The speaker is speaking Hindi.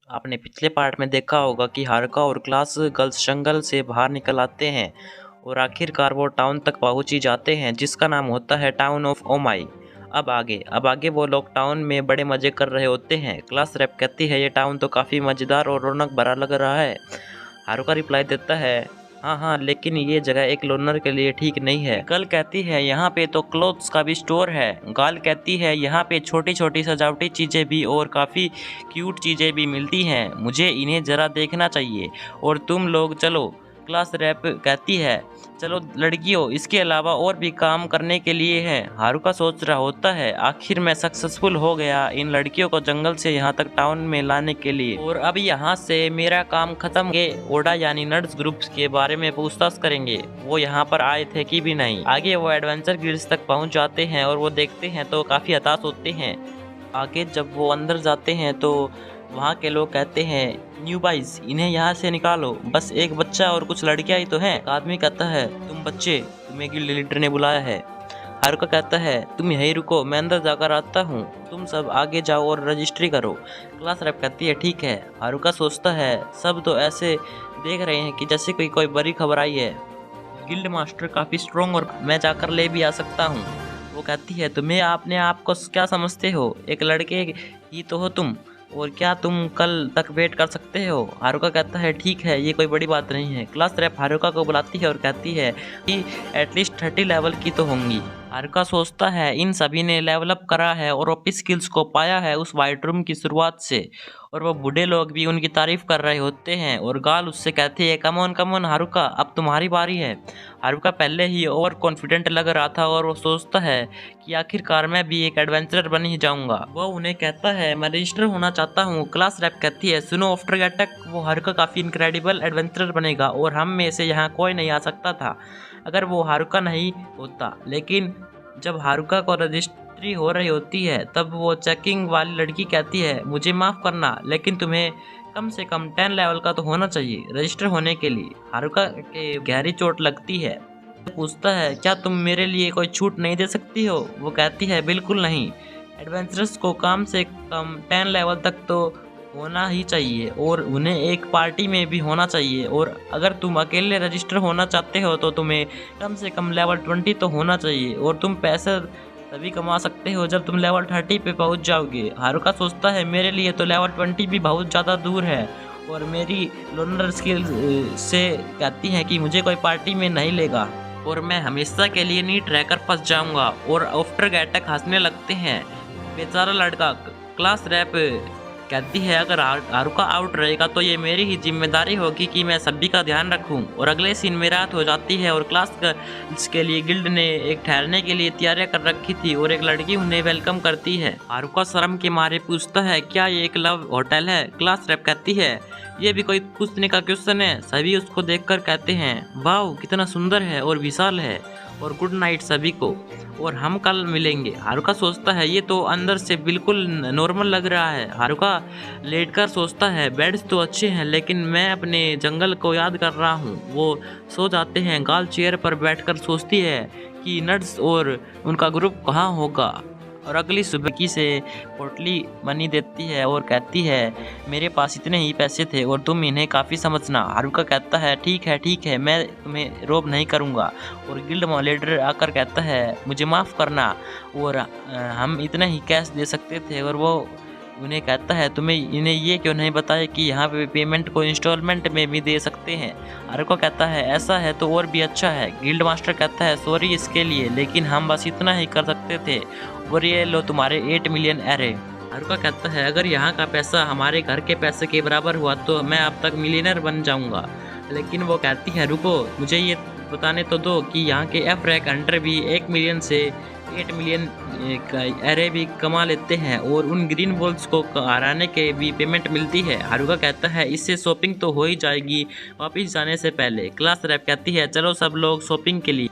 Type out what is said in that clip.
आपने पिछले पार्ट में देखा होगा कि हारुका और क्लास गर्ल्स जंगल से बाहर निकल आते हैं और आखिरकार वो टाउन तक पहुंच ही जाते हैं जिसका नाम होता है टाउन ऑफ ओमाई। अब आगे वो लोग टाउन में बड़े मजे कर रहे होते हैं। क्लास रैप कहती है ये टाउन तो काफ़ी मज़ेदार और रौनक भरा लग रहा है। हारुका रिप्लाई देता है हाँ हाँ, लेकिन ये जगह एक लोनर के लिए ठीक नहीं है। गर्ल कहती है यहाँ पे तो क्लोथ्स का भी स्टोर है। गाल कहती है यहाँ पे छोटी छोटी सजावटी चीज़ें भी और काफ़ी क्यूट चीज़ें भी मिलती हैं, मुझे इन्हें ज़रा देखना चाहिए। और तुम लोग चलो। क्लास रैप कहती है चलो लड़कियों, इसके अलावा और भी काम करने के लिए है। हारुका सोच रहा होता है आखिर मैं सक्सेसफुल हो गया इन लड़कियों को जंगल से यहाँ तक टाउन में लाने के लिए, और अब यहाँ से मेरा काम खत्म के ओडा यानी नर्ड्स ग्रुप के बारे में पूछताछ करेंगे, वो यहाँ पर आए थे कि भी नहीं। आगे वो एडवेंचर गिल्ड्स तक पहुँच जाते हैं और वो देखते हैं तो काफ़ी हताश होते हैं। आगे जब वो अंदर जाते हैं तो वहाँ के लोग कहते हैं न्यू बॉयज इन्हें यहाँ से निकालो, बस एक बच्चा और कुछ लड़कियाँ ही तो हैं। एक आदमी कहता है तुम बच्चे, तुम्हें गिल्ड लीडर ने बुलाया है। हारुका कहता है तुम यहीं रुको, मैं अंदर जाकर आता हूँ, तुम सब आगे जाओ और रजिस्ट्री करो। क्लास रैप कहती है ठीक है। हारुका सोचता है सब तो ऐसे देख रहे हैं कि जैसे कोई बड़ी खबर आई है, गिल्ड मास्टर काफ़ी स्ट्रॉन्ग और मैं जाकर ले भी आ सकता हूँ। वो कहती है तुम्हें आपने आप को क्या समझते हो, एक लड़के ही तो हो तुम, और क्या तुम कल तक वेट कर सकते हो। हारुका कहता है ठीक है, ये कोई बड़ी बात नहीं है। क्लास रैप हारुका को बुलाती है और कहती है कि एटलीस्ट 30 लेवल की तो होंगी। हारुका सोचता है इन सभी ने लेवल अप करा है और ओपी स्किल्स को पाया है उस वाइट रूम की शुरुआत से, और वो बूढ़े लोग भी उनकी तारीफ कर रहे होते हैं। और गाल उससे कहती है कम ऑन हारुका, अब तुम्हारी बारी है। हारुका पहले ही ओवर कॉन्फिडेंट लग रहा था और वो सोचता है कि आखिरकार मैं भी एक एडवेंचरर बन ही जाऊंगा। वो उन्हें कहता है मैं रजिस्टर होना चाहता हूँ। क्लास रैप कहती है सुनो, आफ्टर अटैक वो हारुका काफ़ी इनक्रेडिबल एडवेंचरर बनेगा और हम में से यहाँ कोई नहीं आ सकता था अगर वो हारुका नहीं होता। लेकिन जब हारुका को रजिस्ट्री हो रही होती है तब वो चेकिंग वाली लड़की कहती है मुझे माफ़ करना, लेकिन तुम्हें कम से कम 10 लेवल का तो होना चाहिए रजिस्टर होने के लिए। हारुका के गहरी चोट लगती है। पूछता है क्या तुम मेरे लिए कोई छूट नहीं दे सकती हो। वो कहती है बिल्कुल नहीं, एडवेंचरर्स को कम से कम 10 लेवल तक तो होना ही चाहिए और उन्हें एक पार्टी में भी होना चाहिए, और अगर तुम अकेले रजिस्टर होना चाहते हो तो तुम्हें कम से कम लेवल 20 तो होना चाहिए, और तुम पैसे तभी कमा सकते हो जब तुम लेवल 30 पे पहुंच जाओगे। हारुका सोचता है मेरे लिए तो लेवल 20 भी बहुत ज़्यादा दूर है, और मेरी लोनर स्किल से कहती है कि मुझे कोई पार्टी में नहीं लेगा और मैं हमेशा के लिए नीट रहकर फंस जाऊंगा। और आफ्टर अटैक हंसने लगते हैं। बेचारा लड़का। क्लास रैप कहती है अगर हारुका आउट रहेगा तो ये मेरी ही जिम्मेदारी होगी कि मैं सभी का ध्यान रखूं। और अगले सीन में रात हो जाती है और क्लास गर्ल्स के लिए गिल्ड ने एक ठहरने के लिए तैयारियां कर रखी थी और एक लड़की उन्हें वेलकम करती है। हारुका शर्म के मारे पूछता है क्या ये एक लव होटल है। क्लास रैप कहती है ये भी कोई पूछने का क्वेश्चन है। सभी उसको देखकर कहते हैं वाह कितना सुंदर है और विशाल है, और गुड नाइट सभी को, और हम कल मिलेंगे। हारुका सोचता है ये तो अंदर से बिल्कुल नॉर्मल लग रहा है। हारुका लेटकर सोचता है बेड्स तो अच्छे हैं लेकिन मैं अपने जंगल को याद कर रहा हूँ। वो सो जाते हैं। गाल चेयर पर बैठकर सोचती है कि नर्ड्स और उनका ग्रुप कहाँ होगा, और अगली सुबह की से पोटली मनी देती है और कहती है मेरे पास इतने ही पैसे थे और तुम इन्हें काफ़ी समझना। हारुका कहता है ठीक है, मैं तुम्हें रोब नहीं करूँगा। और गिल्ड लीडर आकर कहता है मुझे माफ़ करना, और हम इतना ही कैश दे सकते थे। और वो उन्हें कहता है तुम्हें इन्हें ये क्यों नहीं बताया कि यहाँ पे पेमेंट को इंस्टॉलमेंट में भी दे सकते हैं। हारुका कहता है ऐसा है तो और भी अच्छा है। गिल्ड मास्टर कहता है सॉरी इसके लिए, लेकिन हम बस इतना ही कर सकते थे, और ये लो तुम्हारे 8 मिलियन एरे। हारुका कहता है अगर यहाँ का पैसा हमारे घर के पैसे के बराबर हुआ तो मैं अब तक मिलियनर बन जाऊँगा। लेकिन वो कहती है रुको, मुझे ये बताने तो दो कि यहाँ के एफ रैक हंटर भी 1 मिलियन से 8 मिलियन का एरे भी कमा लेते हैं, और उन ग्रीन बॉल्स को हराने के भी पेमेंट मिलती है। हारुका कहता है इससे शॉपिंग तो हो ही जाएगी वापस जाने से पहले। क्लास रैप कहती है चलो सब लोग शॉपिंग के लिए।